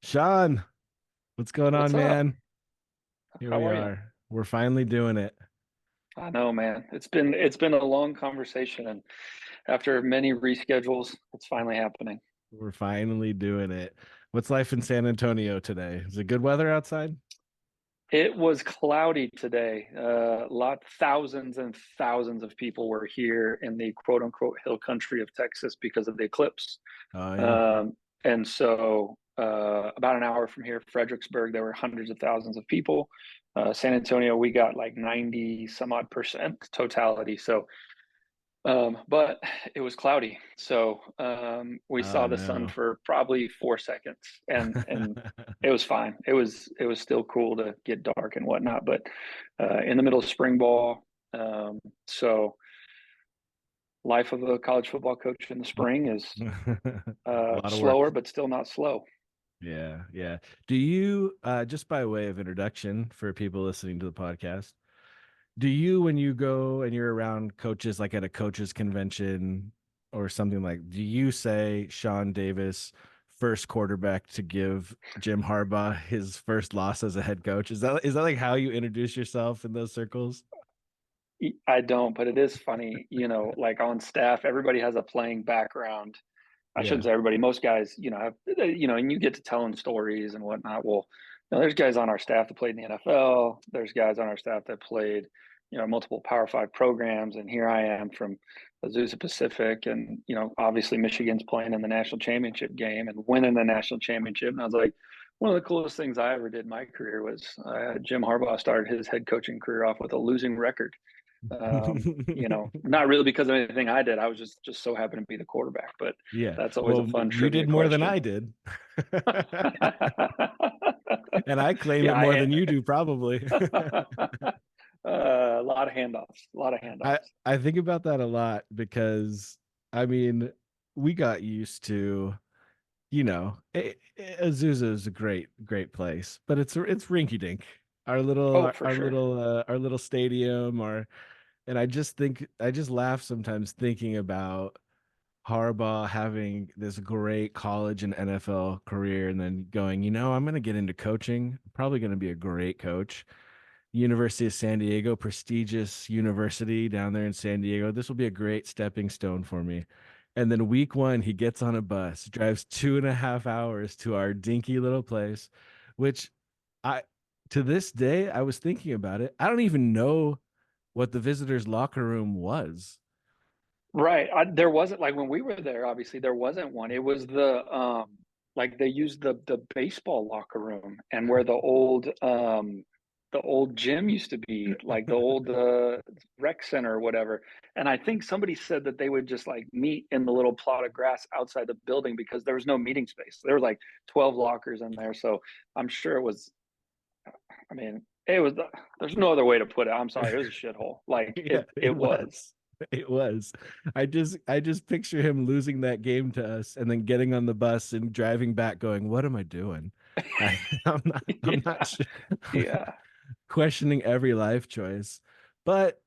Sean, what's going What's on, up? man? Here How we are you? are. We're finally doing it. I know, man. It's been a long conversation, and after many reschedules, it's finally happening. We're finally doing it. What's life in San Antonio today? Is it good weather outside? It was cloudy today. Thousands and thousands of people were here in the quote unquote hill country of Texas because of the eclipse. Oh yeah. And so, about an hour from here, Fredericksburg, there were hundreds of thousands of people. San Antonio, we got like 90 some odd percent totality. But it was cloudy, so we Oh saw the sun no. for probably 4 seconds, and it was fine. It was still cool to get dark and whatnot, but in the middle of spring ball, so life of a college football coach in the spring is A lot of slower, work. but still not slow. Yeah, yeah. Do you just by way of introduction for people listening to the podcast, do you when you go and you're around coaches like at a coaches convention or something like, do you say Sean Davis first quarterback to give Jim Harbaugh his first loss as a head coach? Is that like how you introduce yourself in those circles? I don't, but it is funny, like on staff, everybody has a playing background. I shouldn't Yeah. say everybody. Most guys, have, and you get to telling stories and whatnot. Well, there's guys on our staff that played in the NFL. There's guys on our staff that played, multiple Power Five programs. And here I am from Azusa Pacific, and obviously Michigan's playing in the national championship game and winning the national championship. And I was like, one of the coolest things I ever did in my career was Jim Harbaugh started his head coaching career off with a losing record. Not really because of anything I did. I was just so happened to be the quarterback, but Yeah. that's always a Well, fun you trivia did more than question. I did. And I claim it Yeah, more than you do, probably. a lot of handoffs, a lot of I handoffs. I think about that a lot because I mean, we got used to, Azusa is a great place, but it's rinky dink. Our Oh, little for our sure. little our little stadium, and I just laugh sometimes thinking about Harbaugh having this great college and NFL career and then going, I'm going to get into coaching. I'm probably going to be a great coach. University of San Diego, prestigious university down there in San Diego. This will be a great stepping stone for me. And then week one, he gets on a bus, drives 2.5 hours to our dinky little place, which I, to this day, I was thinking about it. I don't even know what the visitors' locker room was. Right. There wasn't like when we were there, obviously there wasn't one. It was like they used the baseball locker room and where the old gym used to be, like the old rec center or whatever. And I think somebody said that they would just like meet in the little plot of grass outside the building because there was no meeting space. There were like 12 lockers in there. So I'm sure it was, I mean, it was, there's no other way to put it. I'm sorry. It was a shithole. Like Yeah, it it was. was. It was. I just picture him losing that game to us and then getting on the bus and driving back going, "What am I doing?" I'm not Yeah. sure. Yeah. Questioning every life choice. But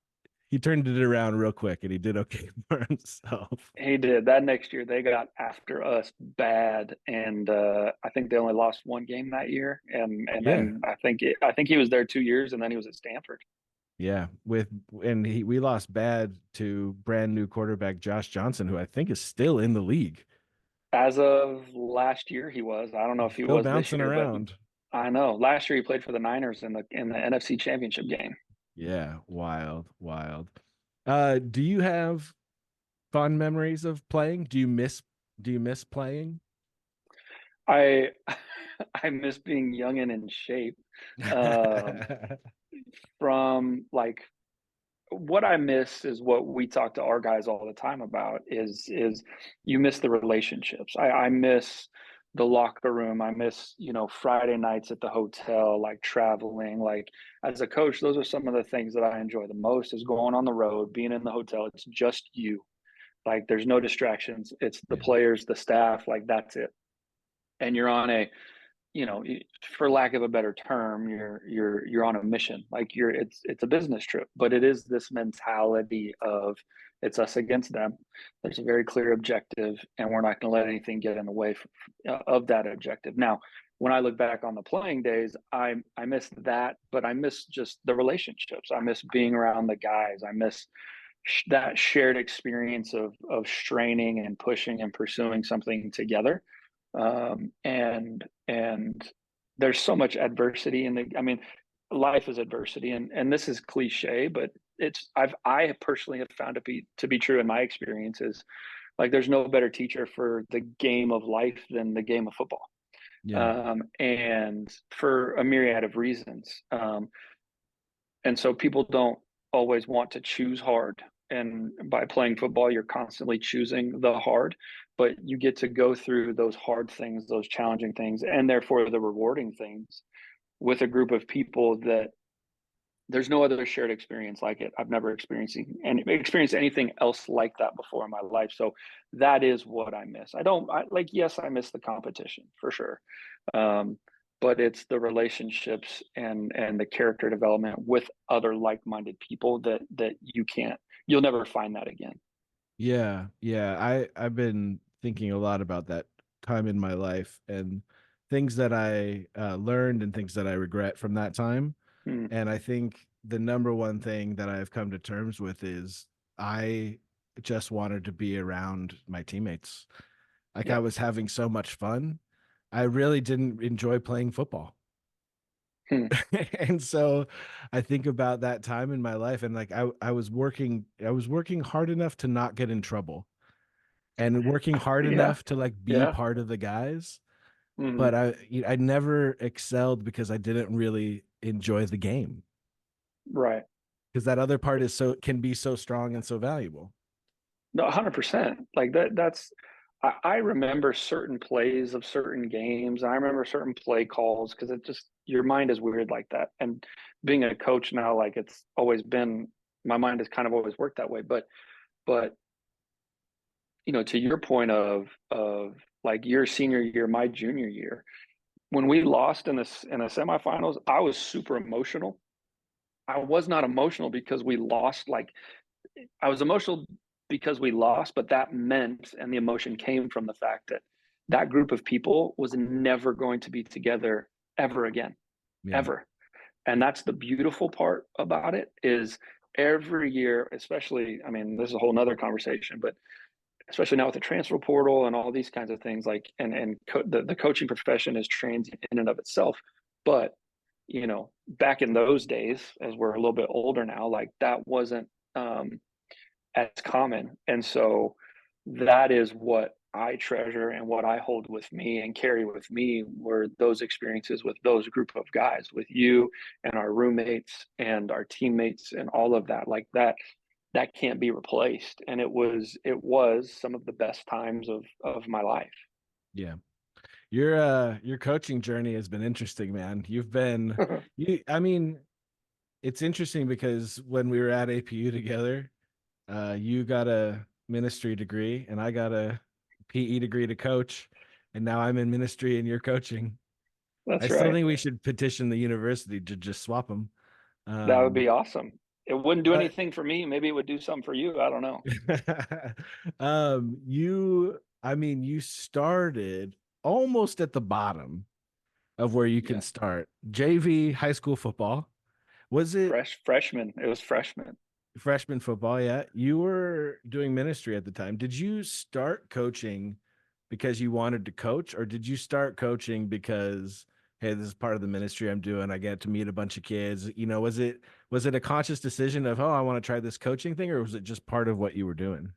he turned it around real quick and he did okay for himself. He did. That next year they got after us bad, and I think they only lost one game that year. And Yeah. then I think he was there 2 years, and then he was at Stanford. Yeah. We lost bad to brand new quarterback Josh Johnson, who I think is still in the league. As of last year, he was. I don't know if he Still was this bouncing year, but around. I know last year he played for the Niners in the NFC Championship game. Yeah, wild, wild. Do you have fond memories of playing? Do you miss playing? I I miss being young and in shape. Um, from like what I miss is what we talk to our guys all the time about is you miss the relationships. I miss the locker room. I miss, Friday nights at the hotel, like traveling. Like as a coach, those are some of the things that I enjoy the most is going on the road, being in the hotel. It's just you. Like there's no distractions. It's the Yeah. players, the staff, like that's it. And you're on a you know for lack of a better term, you're on a mission. Like it's a business trip, but it is this mentality of It's us against them. There's a very clear objective, and we're not going to let anything get in the way of that objective. Now, when I look back on the playing days, I miss that, but I miss just the relationships. I miss being around the guys. I miss that shared experience of straining and pushing and pursuing something together. And there's so much adversity in the. I mean, life is adversity, and this is cliche, but I personally have found to be true in my experiences. Like, there's no better teacher for the game of life than the game of football, Yeah. and for a myriad of reasons. And so people don't always want to choose hard. And by playing football, you're constantly choosing the hard, but you get to go through those hard things, those challenging things, and therefore the rewarding things with a group of people that there's no other shared experience like it. I've never experienced anything else like that before in my life. So that is what I miss. Yes, I miss the competition for sure. Um, but it's the relationships and the character development with other like-minded people that you'll never find that again. Yeah, yeah. I've been thinking a lot about that time in my life and things that I learned and things that I regret from that time. Mm, And I think the number one thing that I've come to terms with is I just wanted to be around my teammates. Like I yeah. was having so much fun. I really didn't enjoy playing football. Hmm, And so I think about that time in my life and like I was working hard enough to not get in trouble and working hard yeah. enough to like be Yeah. part of the guys, Hmm. but I never excelled because I didn't really enjoy the game Right. because that other part is so can be so strong and so valuable. No, 100%. Like I remember certain plays of certain games. And I remember certain play calls because it just your mind is weird like that. And being a coach now, like it's always been my mind has kind of always worked that way. But to your point of like your senior year, my junior year, when we lost in the semifinals, I was super emotional. I was not emotional because we lost like I was emotional because we lost, but that meant, and the emotion came from the fact that that group of people was never going to be together ever again, Yeah. ever. And that's the beautiful part about it is every year, especially, I mean, this is a whole nother conversation, but especially now with the transfer portal and all these kinds of things, like, the coaching profession is transient in and of itself. But, back in those days, as we're a little bit older now, like that wasn't, as common. And so that is what I treasure and what I hold with me and carry with me were those experiences with those group of guys, with you and our roommates and our teammates and all of that. Like that can't be replaced. And it was some of the best times of my life. Yeah. Your coaching journey has been interesting, man. You I mean, it's interesting because when we were at APU together, you got a ministry degree and I got a PE degree to coach, and now I'm in ministry and you're coaching. I That's still right. think we should petition the university to just swap them. That would Um, be awesome. It wouldn't do but anything for me. Maybe it would do something for you. I don't know. I mean, you started almost at the bottom of where you can Yeah. start. JV high school football. Was it Freshman. It was freshman. freshman football? Yeah. You were doing ministry at the time. Did you start coaching because you wanted to coach, or did you start coaching because, hey, this is part of the ministry I'm doing? I get to meet a bunch of kids. Was it a conscious decision of, oh, I want to try this coaching thing, or was it just part of what you were doing?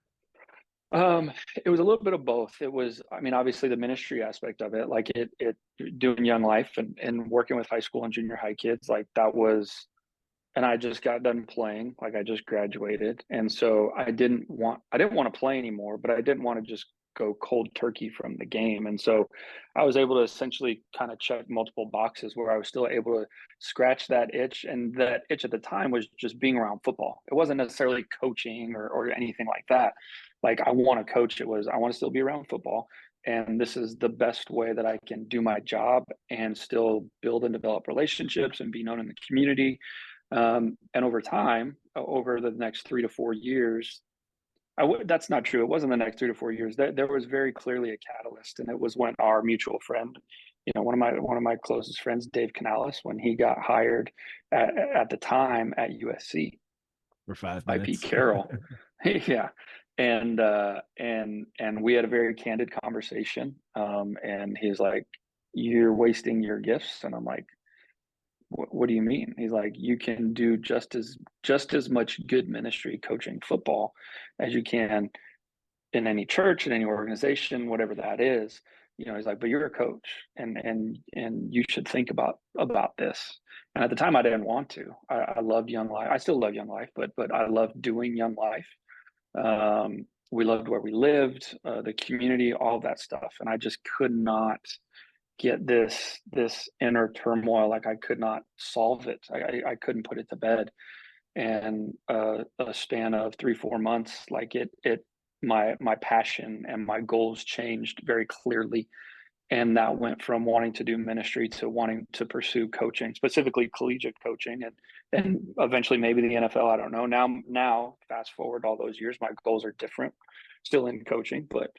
It was a little bit of both. It was, I mean, obviously the ministry aspect of it, like it doing Young Life and working with high school and junior high kids, like that was, and I just got done playing, like I just graduated. And so I didn't want to play anymore, but I didn't want to just go cold turkey from the game. And so I was able to essentially kind of check multiple boxes where I was still able to scratch that itch. And that itch at the time was just being around football. It wasn't necessarily coaching or anything like that. Like I want to coach, it was I want to still be around football. And this is the best way that I can do my job and still build and develop relationships and be known in the community, and over time, over the next 3 to 4 years, That's not true. It wasn't the next 3 to 4 years. There was very clearly a catalyst, and it was when our mutual friend, one of my closest friends, Dave Canales, when he got hired at the time at USC For five by Pete minutes. Carroll. Yeah. And we had a very candid conversation. And he's like, "You're wasting your gifts." And I'm like, what do you mean? He's like, "You can do just as much good ministry coaching football as you can in any church, in any organization, whatever that is." He's like, "But you're a coach, and you should think about this." And at the time, I didn't want to. I loved Young Life. I still love Young Life, but I loved doing Young Life. We loved where we lived, the community, all that stuff, and I just could not get this inner turmoil. Like, I could not solve it. I couldn't put it to bed. And a span of 3 4 months, like my passion and my goals changed very clearly, and that went from wanting to do ministry to wanting to pursue coaching, specifically collegiate coaching, and eventually maybe the NFL. I don't know. Now, fast forward all those years, my goals are different, still in coaching, but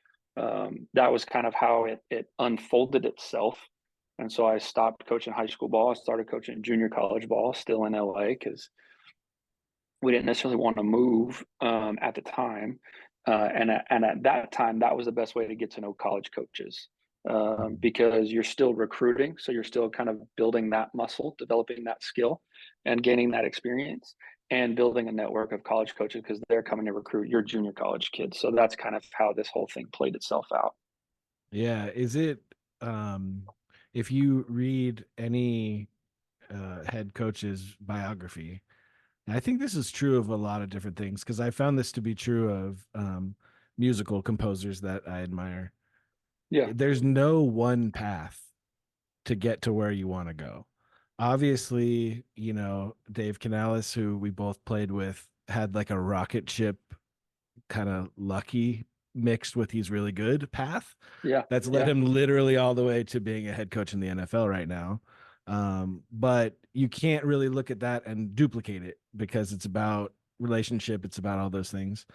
that was kind of how it unfolded itself. And so I stopped coaching high school ball. I started coaching junior college ball, still in LA, because we didn't necessarily want to move at the time. And at that time, that was the best way to get to know college coaches, because you're still recruiting. So you're still kind of building that muscle, developing that skill, and gaining that experience, and building a network of college coaches because they're coming to recruit your junior college kids. So that's kind of how this whole thing played itself out. Yeah. Is it, if you read any head coach's biography, and I think this is true of a lot of different things because I found this to be true of musical composers that I admire. Yeah. There's no one path to get to where you want to go. Obviously, Dave Canales, who we both played with, had like a rocket ship kind of lucky mixed with he's really good path Yeah. that's led Yeah. him literally all the way to being a head coach in the NFL right now. But you can't really look at that and duplicate it because it's about relationship, it's about all those things.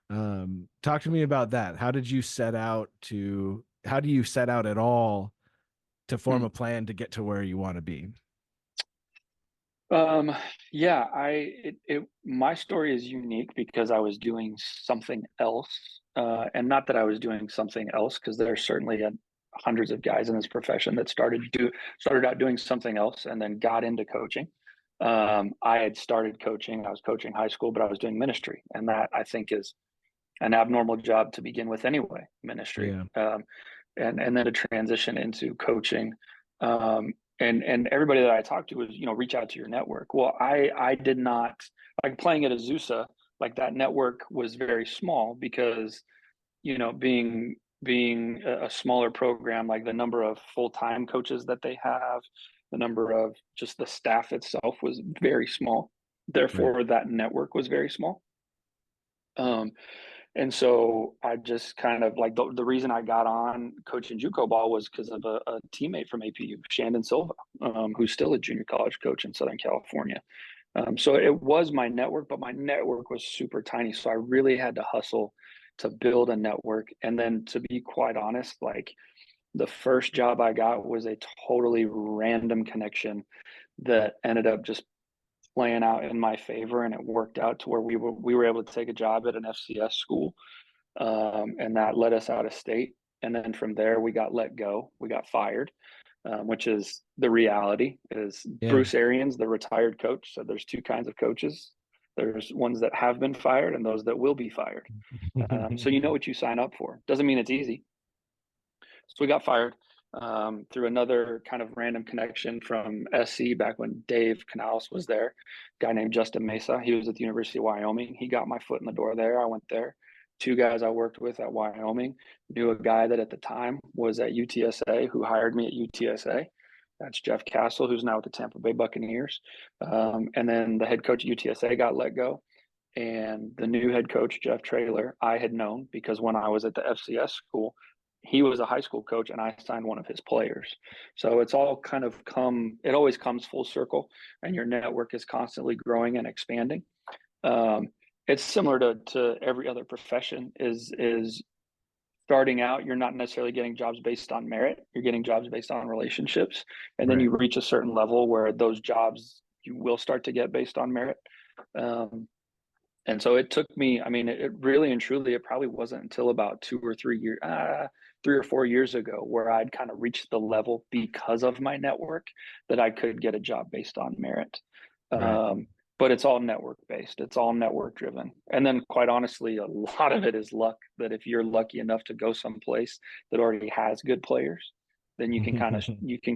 Talk to me about that. How do you set out at all to form Hmm. a plan to get to where you want to be? Um, yeah, my story is unique because I was doing something else, and not that I was doing something else, because there are certainly hundreds of guys in this profession that started out doing something else and then got into coaching. I had started coaching. I was coaching high school, but I was doing ministry, and that, I think, is an abnormal job to begin with anyway, ministry. Yeah. And then to transition into coaching. And everybody that I talked to was, reach out to your network. Well, I did not, like, playing at Azusa, like, that network was very small because, being a smaller program, like, the number of full-time coaches that they have, the number of just the staff itself was very small. Right. Therefore, that network was very small. Um, and so I just kind of, like, the reason I got on coaching JUCO ball was because of a teammate from APU, Shandon Silva, who's still a junior college coach in Southern California. So it was my network, but my network was super tiny. So I really had to hustle to build a network. And then, to be quite honest, like, the first job I got was a totally random connection that ended up just playing out in my favor, and it worked out to where we were able to take a job at an FCS school, and that led us out of state. And then from there, we got let go. We got fired, which is the reality. Is Yeah. Bruce Arians, the retired coach, said there's two kinds of coaches. There's ones that have been fired and those that will be fired. So you know what you sign up for. Doesn't mean it's easy. So we got fired, through another kind of random connection from SC back when Dave Canales was there. A guy named Justin Mesa. He was at the University of Wyoming. He got my foot in the door there. I went there. Two guys I worked with at Wyoming knew a guy that at the time was at UTSA, who hired me at UTSA. That's Jeff Castle, who's now with the Tampa Bay Buccaneers. And then the head coach at UTSA got let go. And the new head coach, Jeff Traylor, I had known because when I was at the FCS school, he was a high school coach and I signed one of his players. So it's all kind of it always comes full circle, and your network is constantly growing and expanding. Um, it's similar to every other profession. Is starting out, you're not necessarily getting jobs based on merit. You're getting jobs based on relationships, and then Right. you reach a certain level where those jobs you will start to get based on merit. Um, and so it took me, I mean, it really and truly, it probably wasn't until about 2 or 3 years, 3 or 4 years ago, where I'd kind of reached the level because of my network that I could get a job based on merit. Right. Um, but it's all network based. It's all network driven. And then quite honestly, a lot of it is luck that if you're lucky enough to go someplace that already has good players, then you can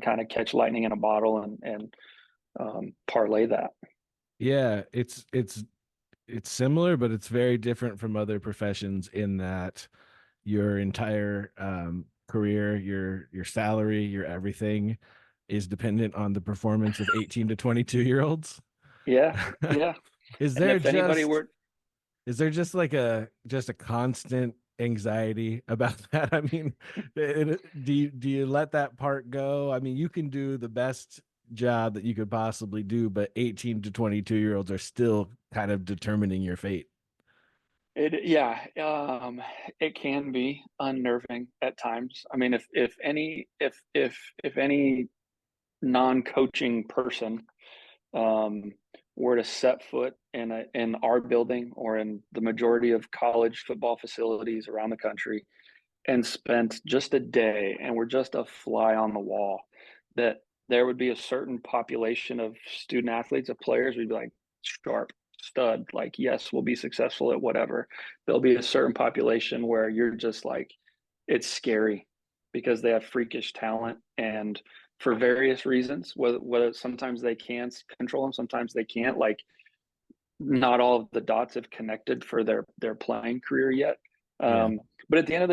kind of catch lightning in a bottle and parlay that. Yeah, it's similar, but it's very different from other professions in that your entire career, your salary, your everything is dependent on the performance of 18 to 22 year olds. Yeah, yeah. Is And there if anybody just were, is there just like a constant anxiety about that? I mean, do you let that part go? I mean, you can do the best job that you could possibly do, but 18 to 22 year olds are still kind of determining your fate. it, yeah, it can be unnerving at times. I mean, if any non-coaching person um, were to set foot in our building or in the majority of college football facilities around the country and spent just a day and were just a fly on the wall, that there would be a certain population of student athletes, of players, we'd be like, sharp, stud, like, yes, we'll be successful at whatever. There'll be a certain population where you're just like, it's scary because they have freakish talent and for various reasons, whether sometimes they can control them, sometimes they can't. Like not all of the dots have connected for their playing career yet. Yeah. But at the end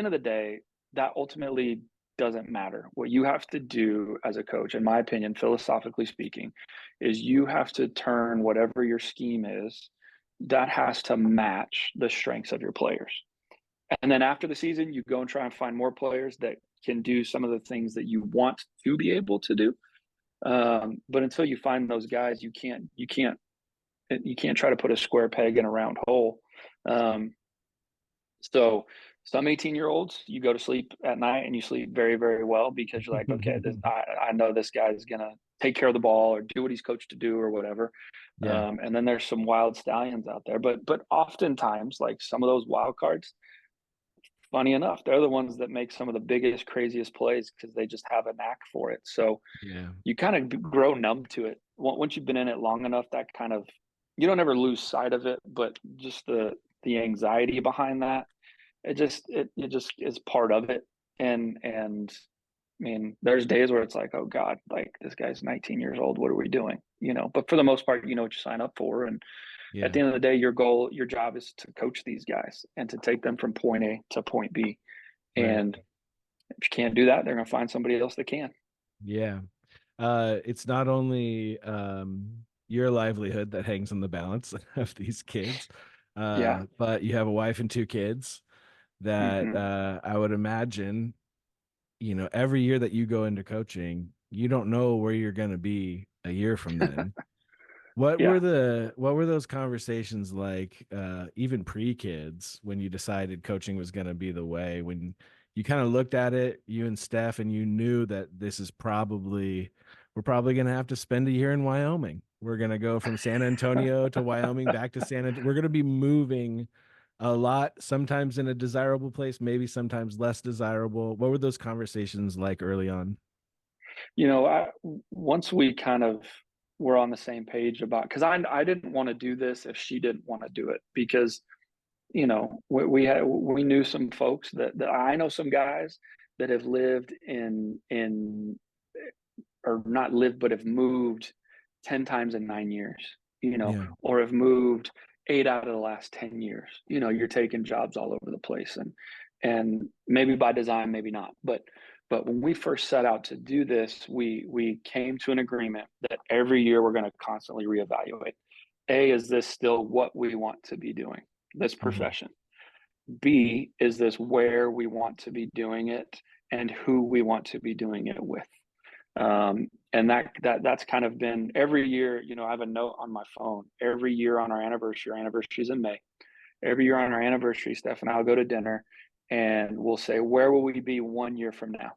of the day, that ultimately doesn't matter. What you have to do as a coach, in my opinion, philosophically speaking, is you have to turn whatever your scheme is, that has to match the strengths of your players. And then after the season, you go and try and find more players that can do some of the things that you want to be able to do. But until you find those guys, you can't try to put a square peg in a round hole. Um, so some 18-year-olds, you go to sleep at night and you sleep very, very well because you're like, okay, I know this guy is going to take care of the ball or do what he's coached to do or whatever. Yeah. And then there's some wild stallions out there, but oftentimes like some of those wild cards, funny enough, they're the ones that make some of the biggest, craziest plays because they just have a knack for it. So Yeah. you kind of grow numb to it. Once you've been in it long enough, that kind of, you don't ever lose sight of it, but just the anxiety behind that, it just is part of it. And I mean, there's days where it's like, oh God, like this guy's 19 years old. What are we doing? You know, but for the most part, you know what you sign up for. And at Yeah. the end of the day, your job is to coach these guys and to take them from point A to point B. Right. And if you can't do that, they're going to find somebody else that can. Yeah. It's not only your livelihood that hangs on the balance of these kids, Yeah. but you have a wife and two kids that Hmm. I would imagine, every year that you go into coaching, you don't know where you're going to be a year from then. Yeah. What were those conversations like, even pre-kids, when you decided coaching was going to be the way, when you kind of looked at it, you and Steph, and you knew that we're probably going to have to spend a year in Wyoming. We're going to go from San Antonio to Wyoming back to San Antonio. We're going to be moving a lot, sometimes in a desirable place, maybe sometimes less desirable. What were those conversations like early on? You know, once we kind of were on the same page about, because I didn't want to do this if she didn't want to do it, because you know we knew some folks that I know some guys that have lived in or not lived but have moved 10 times in 9 years, you know, Yeah. or have moved 8 out of the last 10 years. You know, you're taking jobs all over the place, and maybe by design, maybe not, but when we first set out to do this, we came to an agreement that every year we're going to constantly reevaluate. A, is this still what we want to be doing, this Mhm. profession? B, is this where we want to be doing it and who we want to be doing it with? And that's kind of been every year. I have a note on my phone every year on our anniversary is in May. Every year on our anniversary, Steph and I'll go to dinner, and we'll say, where will we be 1 year from now?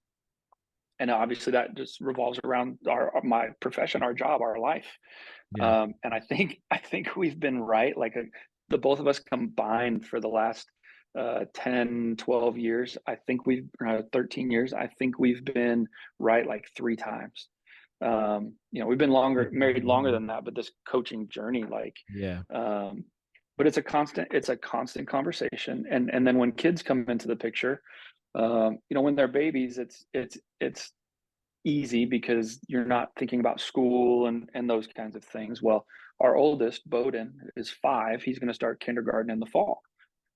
And obviously that just revolves around my profession, our job, our life. Yeah. And I think we've been right. Like the both of us combined for the last 10, 12 years. I think we've 13 years. I think we've been right like three times. We've been married longer than that, but this coaching journey, like, Yeah. um, but it's a constant conversation. And then when kids come into the picture, when they're babies, it's easy because you're not thinking about school and those kinds of things. Well, our oldest, Bowden, is 5. He's going to start kindergarten in the fall.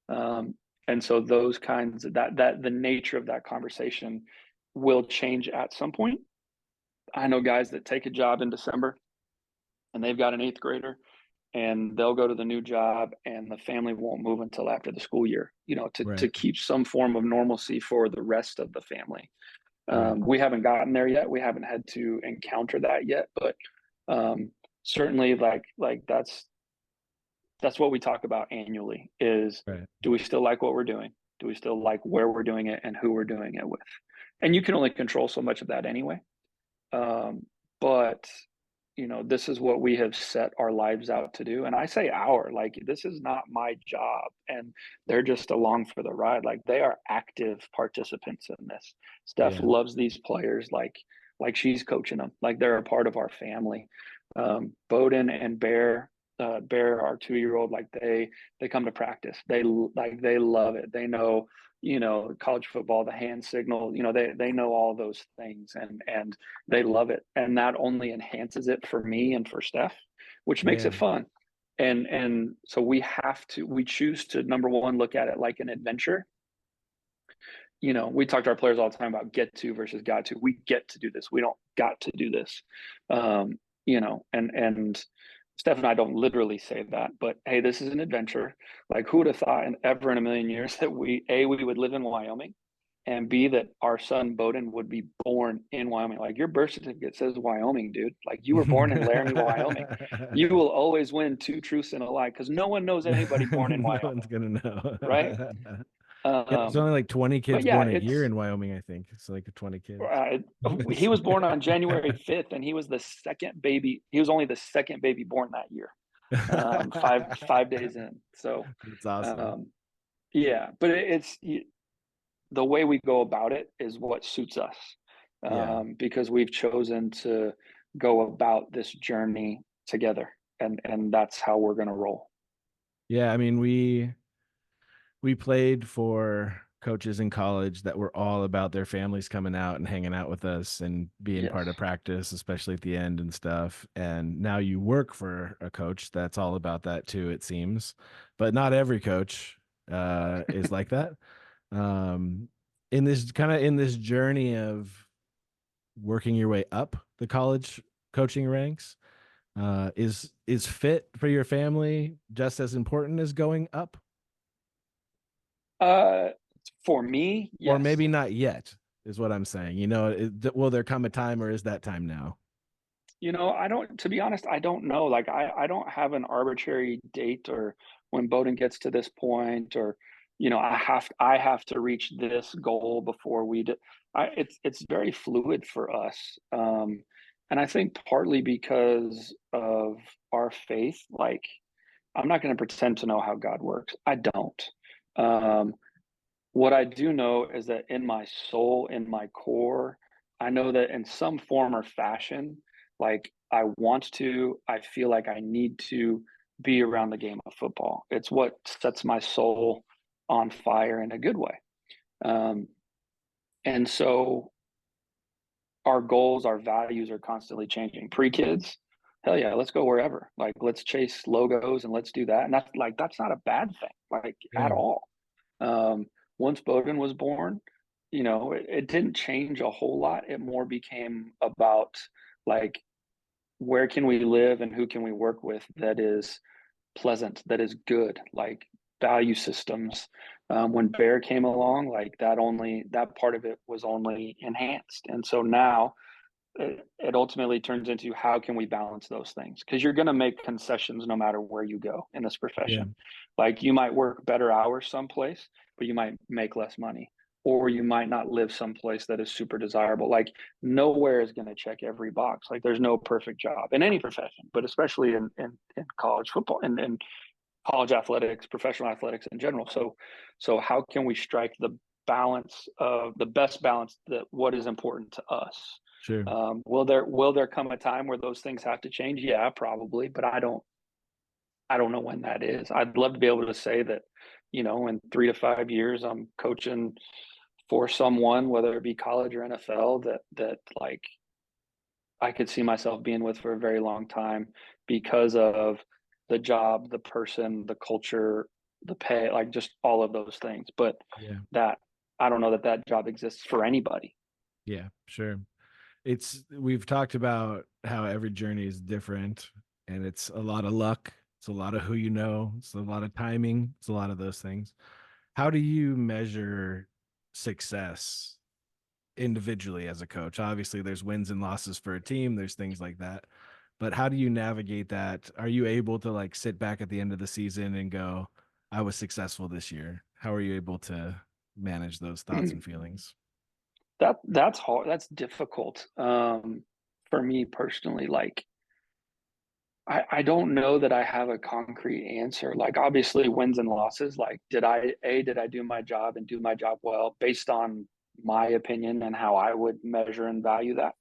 Um, and so those kinds of that the nature of that conversation will change at some point. I know guys that take a job in December and they've got an 8th grader, and they'll go to the new job and the family won't move until after the school year, to Right. keep some form of normalcy for the rest of the family. Right. We haven't gotten there yet. We haven't had to encounter that yet, but certainly, like that's what we talk about annually. Is Right. do we still like what we're doing? Do we still like where we're doing it and who we're doing it with? And you can only control so much of that anyway. But this is what we have set our lives out to do. And I say like this is not my job, and they're just along for the ride. Like they are active participants in this. Steph Yeah. loves these players like she's coaching them, like they're a part of our family. Bowden and Bear, our 2-year-old, like they come to practice. They love it. They know, college football, the hand signal, they know all those things, and they love it. And that only enhances it for me and for Steph, which makes Yeah. it fun. And so we choose to, number one, look at it like an adventure. We talk to our players all the time about get to versus got to. We get to do this. We don't got to do this. And Steph and I don't literally say that, but hey, this is an adventure. Like who would have thought ever in a million years that we would live in Wyoming, and B, that our son Bowden would be born in Wyoming. Like your birth certificate says Wyoming, dude. Like you were born in Laramie, Wyoming. You will always win two truths and a lie because no one knows anybody born in No Wyoming, one's gonna right? know. Yeah, there's Um, only like 20 but kids yeah, born a year it's in Wyoming, I think. It's like 20 kids. uh, he was born on January 5th, and he was the second baby. He was only the second baby born that year, five days in. So, That's awesome. um, yeah, but it's the way we go about it is what suits us, Yeah. because we've chosen to go about this journey together, and that's how we're going to roll. Yeah, I mean, we played for coaches in college that were all about their families coming out and hanging out with us and being Yes. part of practice, especially at the end and stuff. And now you work for a coach that's all about that too, it seems. But not every coach is like that. Um, in this journey of working your way up the college coaching ranks, is fit for your family just as important as going up? Uh, for me, Or yes. maybe not yet, is what I'm saying. Will there come a time, or is that time now? I don't, to be honest, I don't know. Like, I don't have an arbitrary date or when Bowden gets to this point, or, I have to reach this goal before it's very fluid for us. And I think partly because of our faith, like, I'm not going to pretend to know how God works. I don't. Um, what I do know is that in my soul, in my core, I know that in some form or fashion, like I feel like I need to be around the game of football. It's what sets my soul on fire in a good way. Um, and so our goals, our values are constantly changing. Pre-kids, hell yeah, let's go wherever. Like let's chase logos and let's do that. And that's not a bad thing, like at Yeah. all. Um, Once Bowden was born, it didn't change a whole lot. It more became about like where can we live and who can we work with that is pleasant, that is good, like value systems. When Bear came along, like that part of it was only enhanced. And so now it ultimately turns into how can we balance those things? Because you're going to make concessions no matter where you go in this Yeah. profession. Like you might work better hours someplace, but you might make less money, or you might not live someplace that is super desirable. Like nowhere is going to check every box. Like there's no perfect job in any profession, but especially in college football and college athletics, professional athletics in general. So how can we strike the balance of the best balance that what is important to us? Sure. Will there come a time where those things have to change? Yeah, probably, but I don't know when that is. I'd love to be able to say that, in 3 to 5 years, I'm coaching for someone, whether it be college or NFL, that like I could see myself being with for a very long time because of the job, the person, the culture, the pay, like just all of those things. But Yeah. that I don't know that that job exists for anybody. Yeah, sure. We've talked about how every journey is different, and it's a lot of luck. It's a lot of who you know. It's a lot of timing. It's a lot of those things. How do you measure success individually as a coach? Obviously, there's wins and losses for a team, there's things like that. But how do you navigate that? Are you able to like sit back at the end of the season and go, I was successful this year? How are you able to manage those thoughts and feelings? That's hard. That's difficult for me personally. Like I don't know that I have a concrete answer. Like obviously wins and losses. Like did I do my job and do my job well based on my opinion and how I would measure and value that?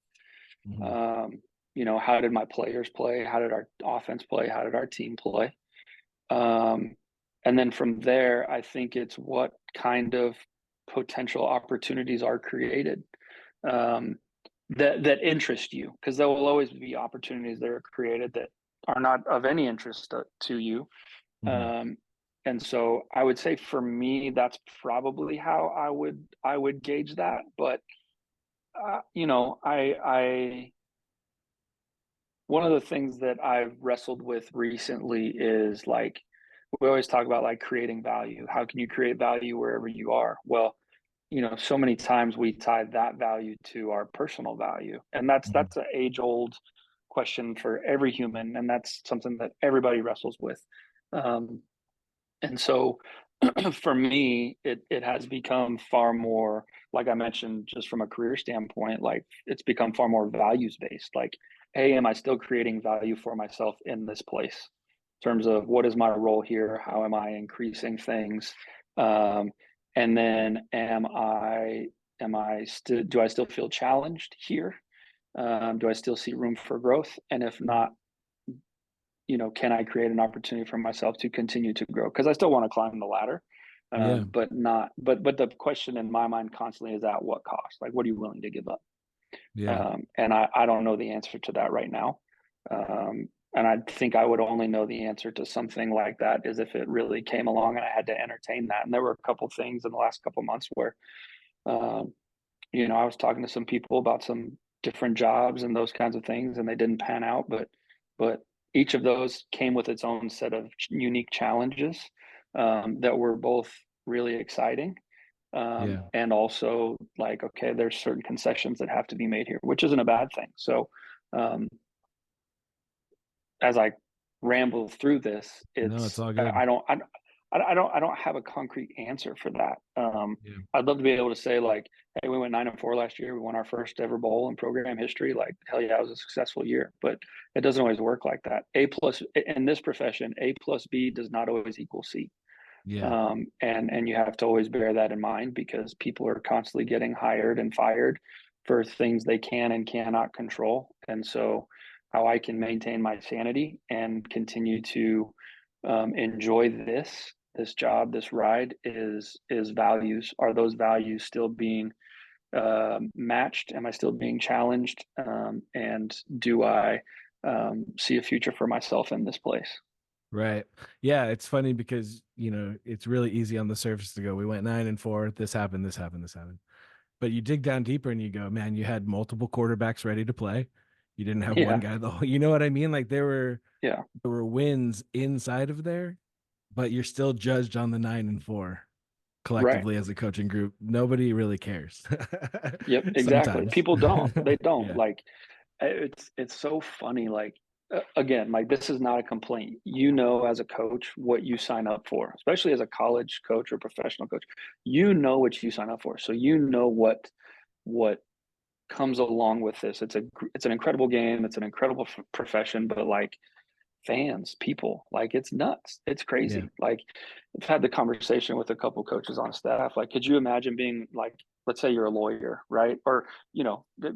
Mhm. Um, how did my players play? How did our offense play? How did our team play? Um, and then from there, I think it's what kind of potential opportunities are created um, that interest you, because there will always be opportunities that are created that are not of any interest to you. Mhm. Um, and so I would say for me, that's probably how I would gauge that. But I one of the things that I've wrestled with recently is like we always talk about like creating value. How can you create value wherever you are? Well, so many times we tie that value to our personal value, and that's Mhm. that's an age old question for every human, and that's something that everybody wrestles with. Um, and so for me, it has become far more, like I mentioned, just from a career standpoint, like it's become far more values based. Like, hey, am I still creating value for myself in this place? In terms of what is my role here? How am I increasing things? Um, and then am I still do I still feel challenged here? Do I still see room for growth? And if not, can I create an opportunity for myself to continue to grow? Because I still want to climb the ladder, Yeah. but not. But the question in my mind constantly is at what cost? Like, what are you willing to give up? Yeah. And I don't know the answer to that right now. And I think I would only know the answer to something like that is if it really came along and I had to entertain that. And there were a couple things in the last couple months where um, I was talking to some people about some different jobs and those kinds of things, and they didn't pan out. But each of those came with its own set of unique challenges that were both really exciting. Yeah. And also like, okay, there's certain concessions that have to be made here, which isn't a bad thing. So um, as I ramble through this, No, it's it's all I good. don't I don't have a concrete answer for that. Yeah. I'd love to be able to say like, hey, we went 9-4 last year. We won our first ever bowl in program history. Like, hell yeah, it was a successful year. But it doesn't always work like that. A plus in this profession, A plus B does not always equal C. Yeah. And you have to always bear that in mind because people are constantly getting hired and fired for things they can and cannot control. And so, how I can maintain my sanity and continue to enjoy this job, this ride is values. Are those values still being matched? Am I still being challenged? And do I see a future for myself in this place? Right. Yeah, it's funny because, it's really easy on the surface to go, we went 9-4, this happened, this happened, this happened. But you dig down deeper and you go, man, you had multiple quarterbacks ready to play. You didn't have one Yeah, guy the whole, you know what I mean? Like yeah, there were wins inside of there, but you're still judged on the 9-4 right. collectively as a coaching group. Nobody really cares. Yep, exactly. Sometimes. People don't. They don't Yeah. like. it's so funny, like, again, like, this is not a complaint. You know, as a coach, what you sign up for, especially as a college coach or professional coach. You know what you sign up for, so you know what comes along with this. It's an incredible game, it's an incredible profession, but, like, fans, people, like, it's nuts, it's Yeah. crazy. Like, I've had the conversation with a couple coaches on staff, like, could you imagine being, like, let's say you're a lawyer, right? Or,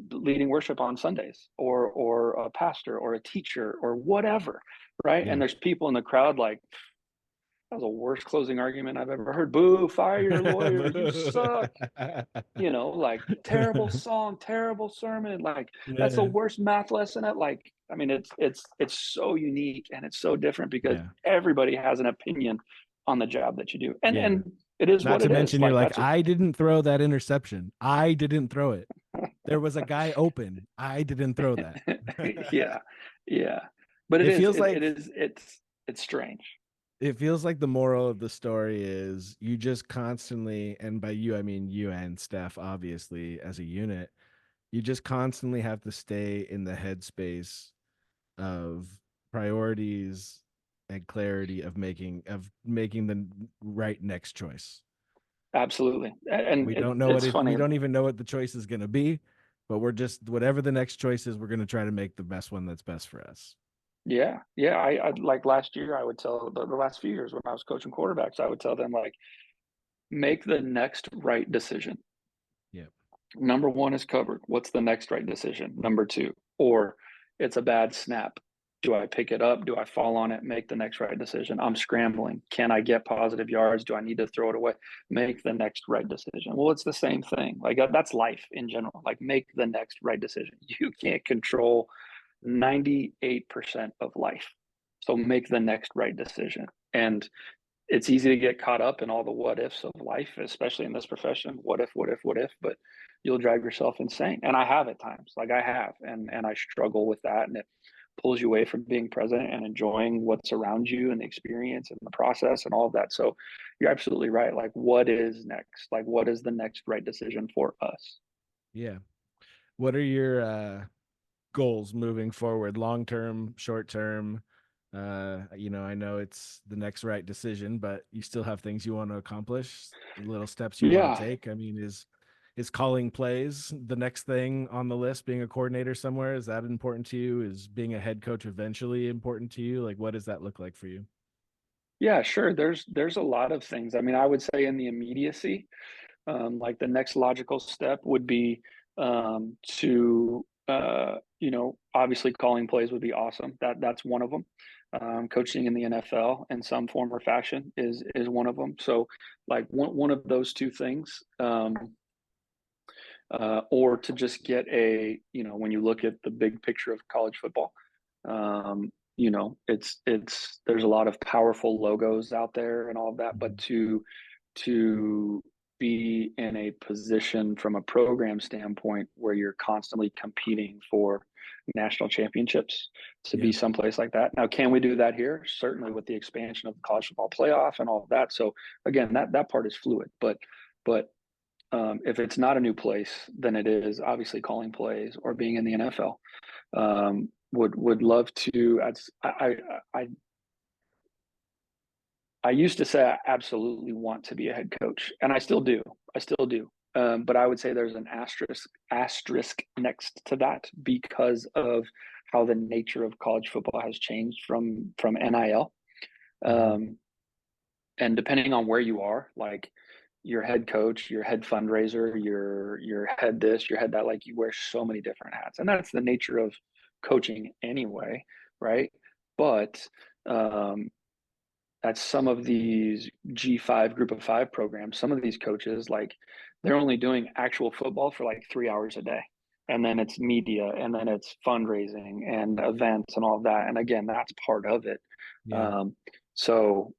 leading worship on Sundays, or a pastor or a teacher or whatever, right? And Yeah. there's people in the crowd like, that was the worst closing argument I've ever heard. Boo, fire your lawyer, you suck. Like, terrible song, terrible sermon, like, that's the Yeah. worst math lesson at, like, I mean, it's so unique and it's so different because Yeah. everybody has an opinion on the job that you do. And Yeah. it is Not what to it is. mention, you're Like, like, that's a I didn't throw that interception. I didn't throw it. There was a guy open. I didn't throw that. yeah. Yeah. But It feels it's strange. like the moral of the story is you just constantly, and by you I mean you and Steph, obviously as a unit, you just constantly have to stay in the headspace of priorities and clarity of making the right next choice. Absolutely. And We don't know what it's it we funny. don't even know what the choice is going to be, but we're just whatever the next choice is, we're going to try to make the best one that's best for us. Yeah. Yeah. I like last year, I would tell the last few years when I was coaching quarterbacks, I would tell them, like, make the next right decision. Yeah. Number one is covered. What's the next right decision? Number two, or it's a bad snap. Do I pick it up? Do I fall on it? Make the next right decision. I'm scrambling. Can I get positive yards? Do I need to throw it away? Make the next right decision. Well, it's the same thing. Like, that's life in general. Like, make the next right decision. You can't control 98% of life. So make the next right decision. And it's easy to get caught up in all the what ifs of life, especially in this profession. What if, what if, what if? But you'll drive yourself insane. And I have at times, like, I have, and I struggle with that. And it pulls you away from being present and enjoying what's around you and the experience and the process and all of that. So you're absolutely right. Like, what is next? Like, what is the next right decision for us? Yeah. What are your goals moving forward, long term, short term? I know it's the next right decision, but you still have things you want to accomplish, little steps you want to Yeah. take. I mean, is calling plays the next thing on the list? Being a coordinator somewhere, is that important to you? Is being a head coach eventually important to you? Like, what does that look like for you? Yeah, sure. There's a lot of things. I mean, I would say in the immediacy, like, the next logical step would be, to obviously calling plays would be awesome. That's one of them. Coaching in the NFL in some form or fashion is one of them. So, like, one of those two things, or to just get when you look at the big picture of college football, it's there's a lot of powerful logos out there and all of that, but Mhm. to be in a position from a program standpoint where you're constantly competing for national championships, to be Yeah. someplace like that. Now, can we do that here? Certainly, with the expansion of the college football playoff and all of that. So again, that part is fluid, but if it's not a new place, then it is obviously calling plays or being in the NFL. Would love to. I I used to say I absolutely want to be a head coach, and I still do. I still do. But I would say there's an asterisk next to that because of how the nature of college football has changed from NIL. Mhm. Um, and depending on where you are, like, your head coach, your head fundraiser, your head this, your head that, like, you wear so many different hats. And that's the nature of coaching anyway, right? But um at some of these G5 group of five programs, some of these coaches, like, they're only doing actual football for like 3 hours a day. And then it's media, and then it's fundraising and events and all of that. And again, that's part of it. Yeah. Um, so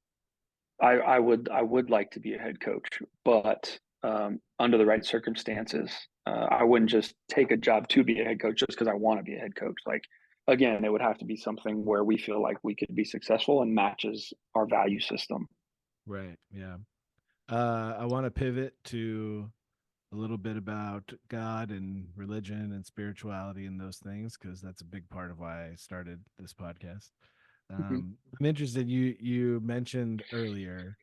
I would like to be a head coach, but under the right circumstances, I wouldn't just take a job to be a head coach just because I want to be a head coach. Like, again, it would have to be something where we feel like we could be successful and matches our value system. Right. Yeah. I want to pivot to a little bit about God and religion and spirituality and those things, because that's a big part of why I started this podcast. Mhm. I'm interested. You mentioned earlier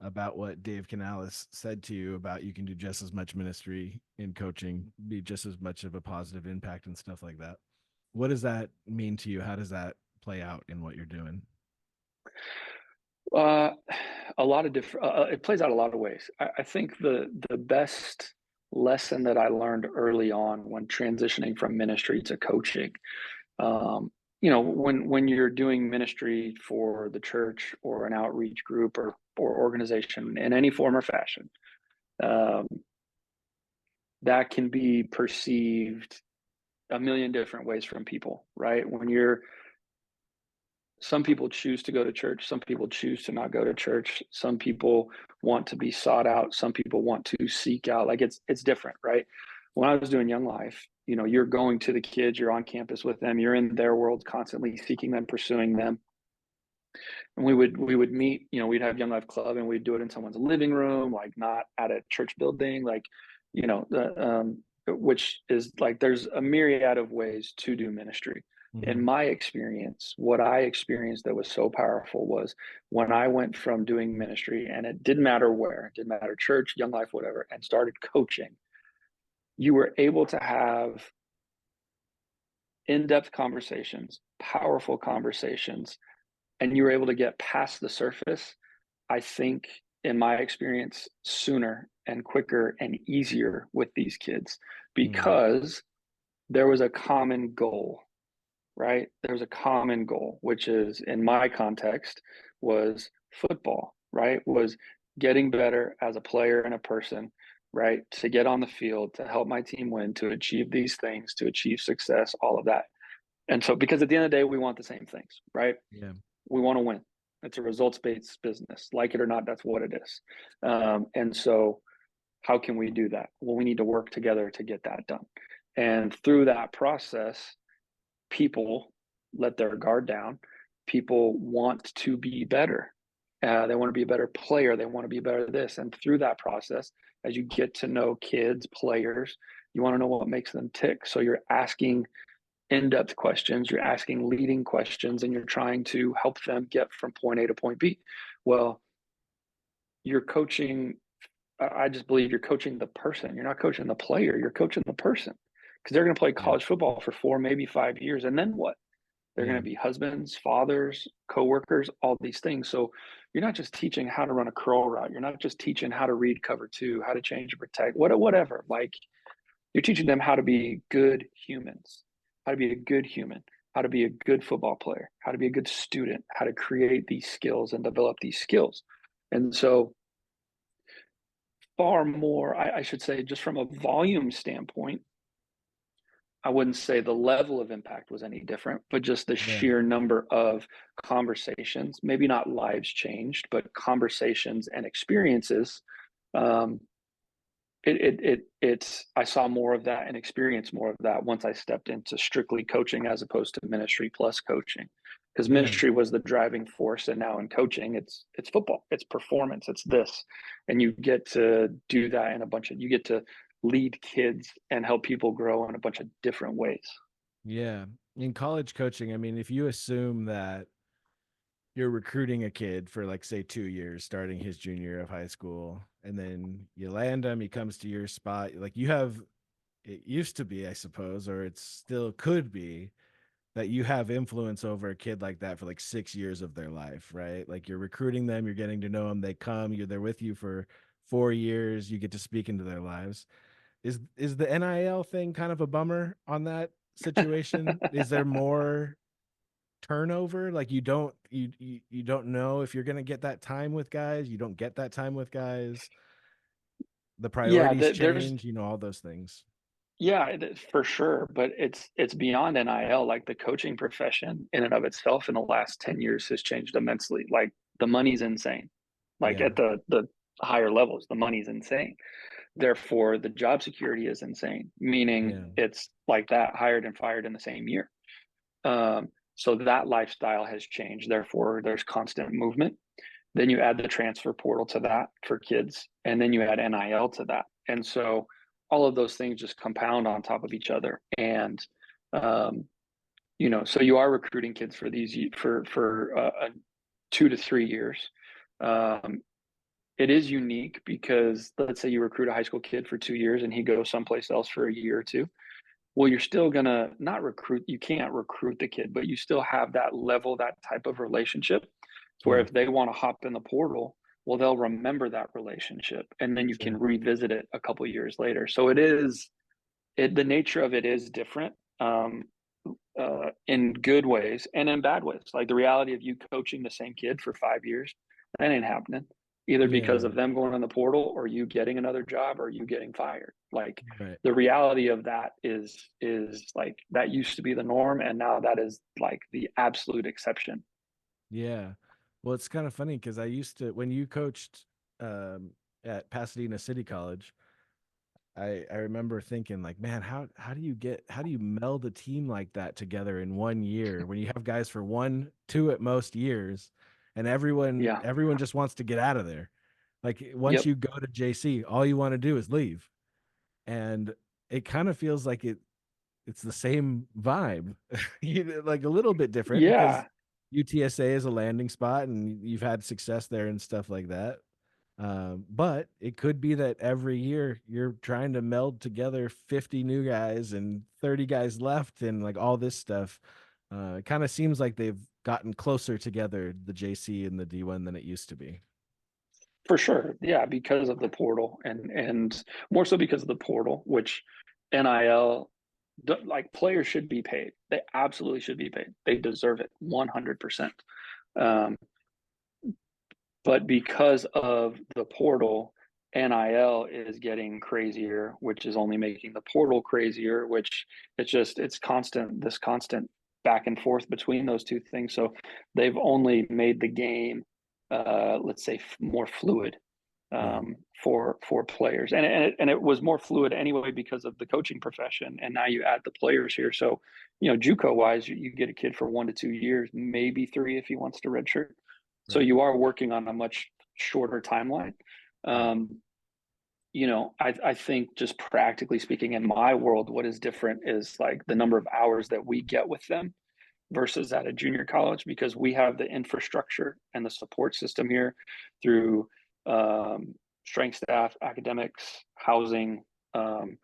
about what Dave Canales said to you about you can do just as much ministry in coaching, be just as much of a positive impact and stuff like that. What does that mean to you? How does that play out in what you're doing? Uh, a lot of different. It plays out a lot of ways. I think the best lesson that I learned early on when transitioning from ministry to coaching, um, when you're doing ministry for the church or an outreach group or organization in any form or fashion, um, that can be perceived a million different ways from people, right? When you're some people choose to go to church, some people choose to not go to church, some people want to be sought out, some people want to seek out. Like it's different, right? When I was doing Young Life, you're going to the kids, you're on campus with them, you're in their world constantly seeking them, pursuing them. And we would meet, we'd have Young Life Club and we'd do it in someone's living room, like not at a church building, like, which is like there's a myriad of ways to do ministry. Mm-hmm. In my experience, what I experienced that was so powerful was when I went from doing ministry, and it didn't matter where, it didn't matter church, Young Life, whatever, and started coaching, you were able to have in-depth conversations, powerful conversations, and you were able to get past the surface, I think, in my experience, sooner and quicker and easier with these kids Mm, because there was a common goal, right? There's a common goal, which is in my context was football, right? Was getting better as a player and a person, right? To get on the field, to help my team win, to achieve these things, to achieve success, all of that. And so, because at the end of the day, we want the same things, right? yeah, We want to win. It's a results based business. Like it or not, that's what it is. And so, how can we do that? Well, we need to work together to get that done. And through that process, people let their guard down. People want to be better. They want to be a better player. They want to be better at this. And through that process, as you get to know kids, players, you want to know what makes them tick. So you're asking in-depth questions, you're asking leading questions, and you're trying to help them get from point A to point B. Well, you're coaching. I just believe you're coaching the person. You're not coaching the player. You're coaching the person because they're going to play yeah, college football for 4, maybe 5 years, and then what? They're going yeah, to be husbands, fathers, coworkers, all these things. So you're not just teaching how to run a curl route. You're not just teaching how to read cover two, how to change and protect, whatever. Like you're teaching them how to be good humans, how to be a good human, how to be a good football player, how to be a good student, how to create these skills and develop these skills. And so, far more, I should say, just from a volume standpoint, I wouldn't say the level of impact was any different, but just the yeah, sheer number of conversations, maybe not lives changed, but conversations and experiences. Um, it's I saw more of that and experienced more of that once I stepped into strictly coaching as opposed to ministry plus coaching, because yeah, ministry was the driving force, and now in coaching it's football, it's performance, it's this, and you get to do that in a bunch of you get to lead kids and help people grow in a bunch of different ways. yeah. In college coaching, I mean, if you assume that you're recruiting a kid for like say 2 years, starting his junior year of high school, and then you land him, he comes to your spot, like you have, it used to be, I suppose, or it still could be, that you have influence over a kid like that for like 6 years of their life, right? Like you're recruiting them, you're getting to know them, they come, you're there with you for 4 years, you get to speak into their lives. Is the NIL thing kind of a bummer on that situation? Is there more turnover? Like you don't know if you're gonna get that time with guys, you don't get that time with guys, the Yeah, priorities there's change, all those things. yeah, for sure, but it's beyond NIL. Like the coaching profession in and of itself in the last 10 years has changed immensely. Like the money's insane. Like Yeah, at the higher levels, the money's insane. Therefore, the job security is insane, meaning yeah, it's like that hired and fired in the same year. So that lifestyle has changed. Therefore, there's constant movement. Then you add the transfer portal to that for kids, and then you add NIL to that. And so all of those things just compound on top of each other. And um, so you are recruiting kids for these for 2 to 3 years. Um, it is unique because let's say you recruit a high school kid for 2 years and he goes someplace else for a year or two. Well, you're still gonna not recruit. You can't recruit the kid, but you still have that level, that type of relationship. To where Yeah, if they want to hop in the portal, well, they'll remember that relationship, and then you can sure. revisit it a couple years later. So it is it the nature of it is different. In good ways and in bad ways. Like the reality of you coaching the same kid for 5 years, that ain't happening. Either because Yeah, of them going on the portal or you getting another job or you getting fired. Like right. the reality of that is like that used to be the norm and now that is like the absolute exception. Yeah. Well, it's kind of funny because I used to, when you coached um, at Pasadena City College, I remember thinking like, man, how do you how do you meld a team like that together in 1 year when you have guys for 1, 2 at most years, and Yeah. everyone just wants to get out of there. Like once Yep. you go to JC, all you want to do is leave, and it kind of feels like it's the same vibe, like a little bit different because Yeah. UTSA is a landing spot and you've had success there and stuff like that. But it could be that every year you're trying to meld together 50 new guys and 30 guys left and like all this stuff. It kind of seems like they've gotten closer together, the JC and the D1, than it used to be. For sure. Yeah, because of the portal and more so because of the portal, which NIL like players should be paid. They absolutely should be paid. They deserve it 100%. Um, but because of the portal, NIL is getting crazier, which is only making the portal crazier, which it's constant, this constant back and forth between those two things. So they've only made the game, let's say, more fluid Yeah. for players, and it was more fluid anyway because of the coaching profession, and now you add the players here. So, JUCO wise, you get a kid for 1 to 2 years, maybe three if he wants to redshirt. So Right. you are working on a much shorter timeline. Right. Um, I think just practically speaking, in my world, what is different is like the number of hours that we get with them versus at a junior college because we have the infrastructure and the support system here through um, strength staff, academics, housing, um,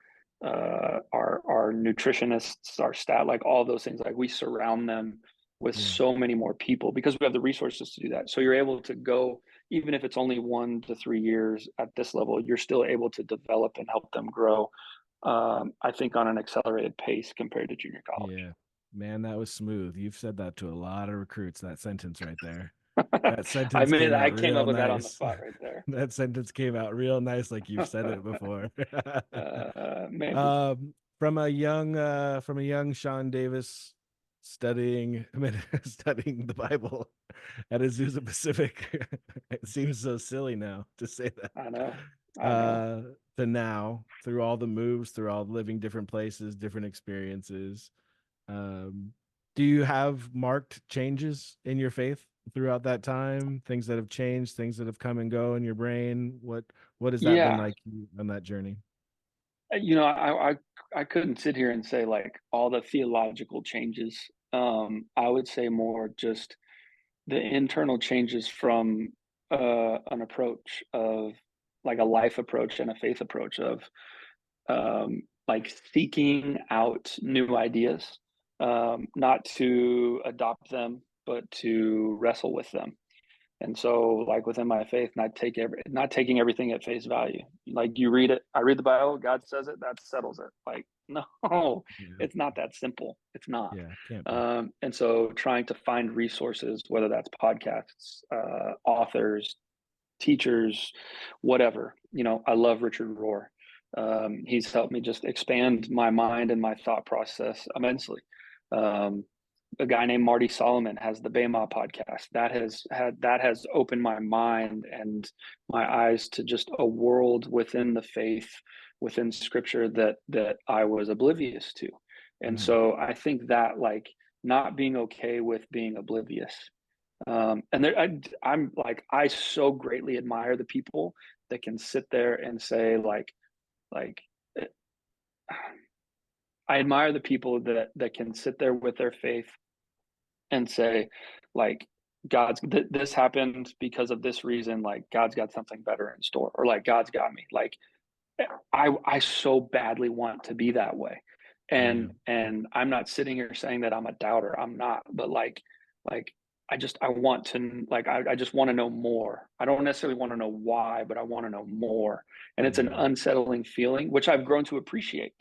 our nutritionists, our staff, like all those things. Like we surround them with Yeah. so many more people because we have the resources to do that. So you're able to go, even if it's only 1 to 3 years at this level, you're still able to develop and help them grow. I think on an accelerated pace compared to junior college. Yeah. Man, that was smooth. You've said that to a lot of recruits, that sentence right there. That I sentence mean, came I out came up real with that on the nice. spot right there. That sentence came out real nice, like you've said it before. Maybe. From a young Sean Davis studying, I mean, studying the Bible at Azusa Pacific. It seems so silly now to say that. I know. I know. Uh, to now, through all the moves, through all living different places, different experiences. Um, do you have marked changes in your faith throughout that time? Things that have changed, things that have come and go in your brain. What has that been Yeah. like on that journey? I couldn't sit here and say like all the theological changes. I would say more just the internal changes from an approach of like a life approach and a faith approach of like seeking out new ideas, not to adopt them, but to wrestle with them. And so, like within my faith, not taking everything at face value. Like you read it, I read the Bible, God says it, that settles it. Like no, Yeah, it's not that simple. It's not. yeah, can't be. And so, trying to find resources, whether that's podcasts, authors, teachers, whatever. I love Richard Rohr. He's helped me just expand my mind and my thought process immensely. Um, a guy named Marty Solomon has the Bema podcast. That has opened my mind and my eyes to just a world within the faith, within Scripture that I was oblivious to. And Mhm. so I think that like not being okay with being oblivious and I'm like, I so greatly admire the people that can sit there and say like I admire the people that can sit there with their faith and say, like, this happened because of this reason. Like, God's got something better in store, or like, God's got me. Like, I so badly want to be that way. Yeah. And I'm not sitting here saying that I'm a doubter. I'm not, but like I want to like I just want to know more. I don't necessarily want to know why, but I want to know more. And it's an Yeah. unsettling feeling, which I've grown to appreciate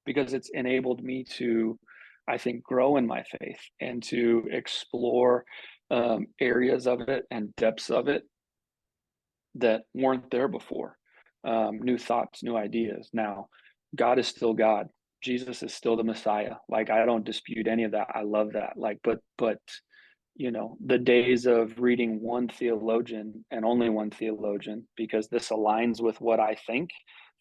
because it's enabled me to, I think, grow in my faith and to explore areas of it and depths of it that weren't there before. New thoughts, new ideas. Now, God is still God. Jesus is still the Messiah. Like, I don't dispute any of that. I love that. Like, but the days of reading one theologian and only one theologian because this aligns with what I think,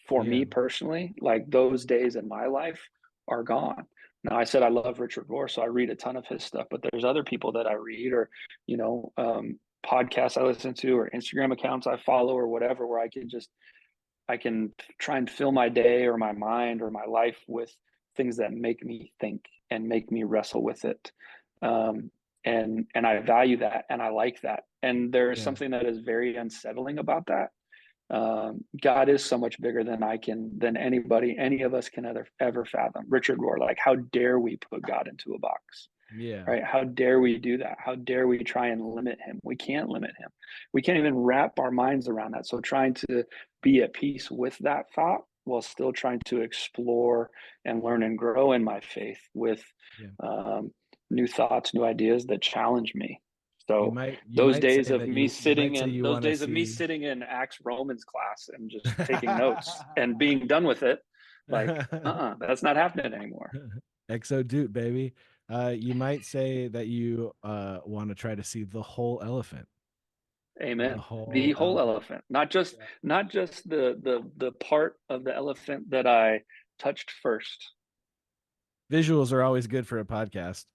for Yeah. me personally, like, those days in my life are gone. Now, I said I love Richard Rohr, so I read a ton of his stuff, but there's other people that I read, or you know um, podcasts I listen to, or Instagram accounts I follow, or whatever, where I can try and fill my day or my mind or my life with things that make me think and make me wrestle with it. Um, and I value that and I like that. And there is Yeah. something that is very unsettling about that. God is so much bigger than anybody, any of us can ever fathom. Richard Rohr, like, how dare we put God into a box? Yeah. Right? How dare we do that? How dare we try and limit him? We can't limit him. We can't even wrap our minds around that. So trying to be at peace with that thought while still trying to explore and learn and grow in my faith with Yeah. um, new thoughts, new ideas that challenge me. You So might you might say that you might say you those want to days of me see sitting in Acts Romans class and just taking notes and being done with it, like, that's not happening anymore. Exo Doot, baby. You might say that you want to try to see the whole elephant. The Amen. The whole whole elephant. elephant, not just the part of the elephant that I touched first. Visuals are always good for a podcast,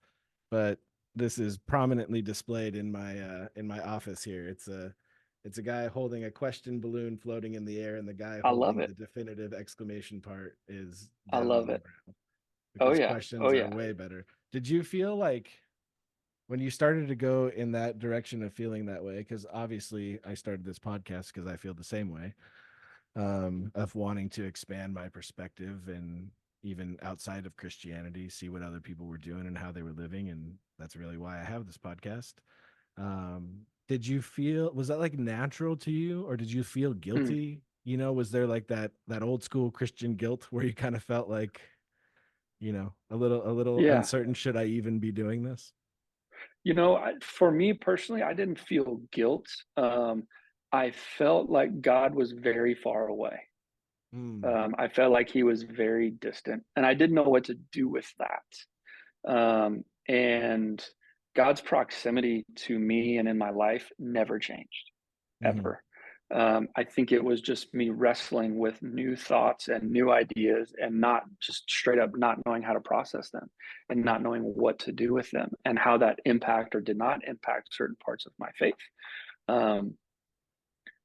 but this is prominently displayed in my office here. It's a guy holding a question balloon floating in the air, and the guy I love holding the it. definitive exclamation part is I down love on the it. ground Oh because yeah. Oh questions are yeah. way better. Did you feel like when you started to go in that direction of feeling that way? Because obviously I started this podcast because I feel the same way, of wanting to expand my perspective and even outside of Christianity, see what other people were doing and how they were living. And that's really why I have this podcast. Did you feel, was that like natural to you, or did you feel Hmm. guilty? Was there like that old school Christian guilt where you kind of felt like, a little Yeah. uncertain, should I even be doing this? For me personally, I didn't feel guilt. I felt like God was very far away. Mm, I felt like he was very distant, and I didn't know what to do with that. And God's proximity to me and in my life never changed, mhm, ever. I think it was just me wrestling with new thoughts and new ideas and not just straight up not knowing how to process them and not knowing what to do with them and how that impact or did not impact certain parts of my faith. Um,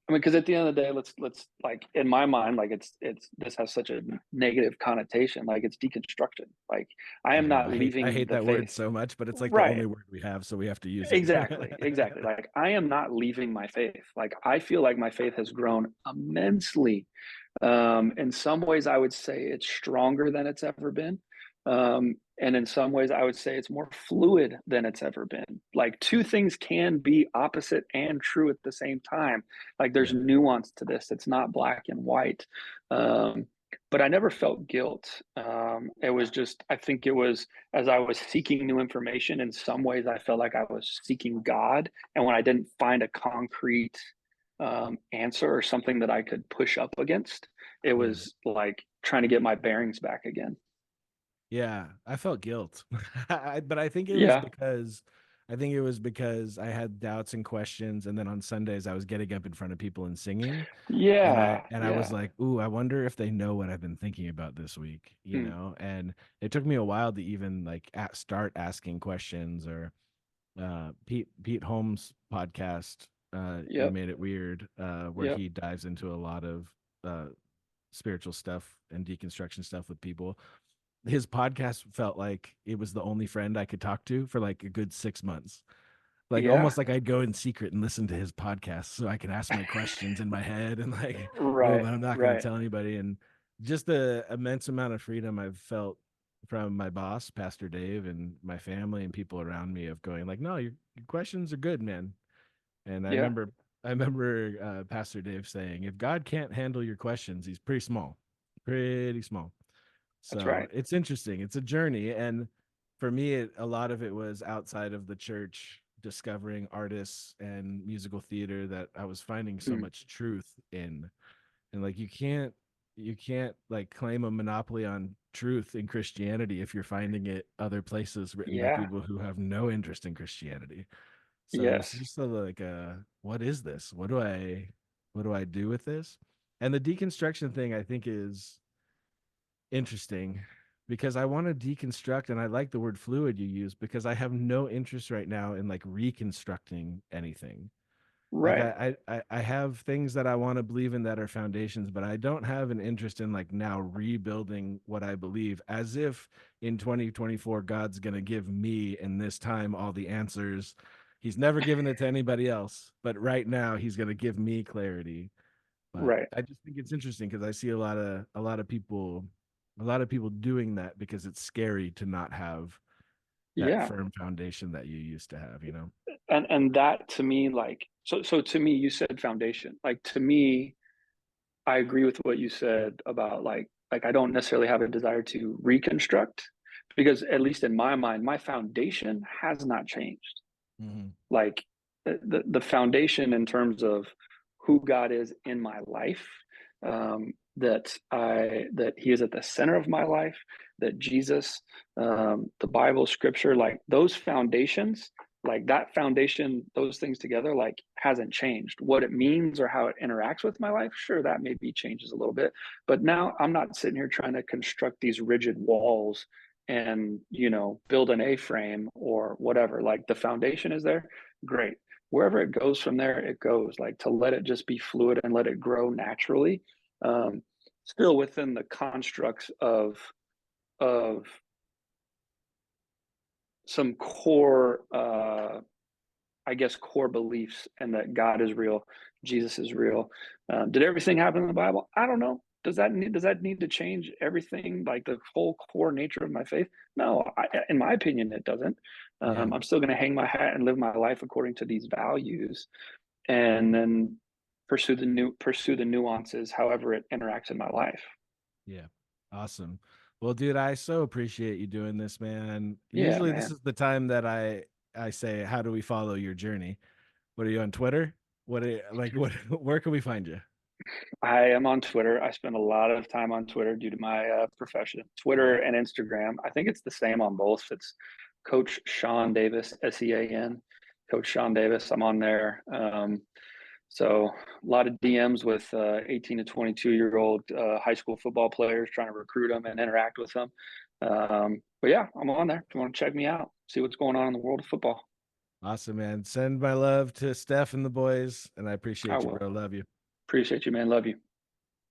I mean, because at the end of the day, let's like, in my mind, like, it's this has such a negative connotation, like it's deconstruction. Like, I I am know. not I leaving hate the that word faith. so much, but it's like the Right. only word we have, so we have to use it. Exactly. Like, I am not leaving my faith. Like, I feel like my faith has grown immensely. In some ways, I would say it's stronger than it's ever been. And in some ways, I would say it's more fluid than it's ever been. Like, two things can be opposite and true at the same time. Like, there's Yeah. nuance to this. It's not black and white. Um, but I never felt guilt. It was just, I think it was, as I was seeking new information, in some ways, I felt like I was seeking God. And when I didn't find a concrete answer or something that I could push up against, it Yeah. was like trying to get my bearings back again. Yeah, I felt guilt. But Yeah. I think it was because I had doubts and questions, and then on Sundays I was getting up in front of people and singing, and I Yeah. and I was Yeah. like, "Ooh, I wonder if they know what I've been thinking about this week," Hmm. And it took me a while to even like start asking questions, or Pete Holmes' podcast, You Yep. Made It Weird, where Yep. he dives into a lot of uh spiritual stuff and deconstruction stuff with people. His podcast felt like it was the only friend I could talk to for like a good 6 months. Like Yeah. almost like I'd go in secret and listen to his podcast so I can ask my questions in my head and like, oh, Right, but I'm not going to right. tell anybody. And just the immense amount of freedom I've felt from my boss, Pastor Dave, and my family and people around me of going like, no, your questions are good, man. And Yeah, I remember Pastor Dave saying, if God can't handle your questions, he's pretty small. that's So right. it's interesting. It's a journey. And for me, a lot of it was outside of the church, discovering artists and musical theater that I was finding so Mm, much truth in. And like, you can't like claim a monopoly on truth in Christianity if you're finding it other places written by yeah, people who have no interest in Christianity. So it was yes, just like what is this? What do I do with this? And the deconstruction thing I think is interesting because I want to deconstruct, and I like the word fluid you use because I have no interest right now in like reconstructing anything. Like right, I have things that I want to believe in that are foundations, but I don't have an interest in like now rebuilding what I believe as if in 2024 God's going to give me in this time all the answers. He's never given it to anybody else, but right now he's going to give me clarity. But right. I just think it's interesting because I see a lot of people doing that because it's scary to not have that Yeah, firm foundation that you used to have, you know? and that to me, like, so to me, you said foundation. Like to me, I agree with what you said about like I don't necessarily have a desire to reconstruct because at least in my mind, my foundation has not changed. Mm-hmm. Like the foundation in terms of who God is in my life, that He is at the center of my life, that Jesus, the Bible, Scripture, like those foundations, like that foundation, those things together, like hasn't changed. What it means or how it interacts with my life, sure, that maybe changes a little bit, but now I'm not sitting here trying to construct these rigid walls and build an A-frame or whatever. Like the foundation is there, great. Wherever it goes from there, it goes. Like to let it just be fluid and let it grow naturally, um, still within the constructs of some core, I guess, core beliefs, and that God is real, Jesus is real. Did everything happen in the Bible? I don't know. Does that need to change everything, like the whole core nature of my faith? No, in my opinion, it doesn't. Yeah. I'm still going to hang my hat and live my life according to these values, and then pursue the nuances, however it interacts in my life. Yeah. Awesome. Well, dude, I so appreciate you doing this, man. Yeah, Usually this man. is the time that I say, how do we follow your journey? What are you on Twitter? What are you, like what where can we find you? I am on Twitter. I spend a lot of time on Twitter due to my profession. Twitter Yeah. and Instagram. I think it's the same on both. It's Coach Sean Davis, SEAN. Coach Sean Davis. I'm on there. So a lot of DMs with 18 to 22-year-old high school football players trying to recruit them and interact with them. But yeah, I'm on there. If you want to check me out, see what's going on in the world of football, Awesome, man. Send my love to Steph and the boys, and I I appreciate you, will. bro. Love you. Appreciate you, man. Love you.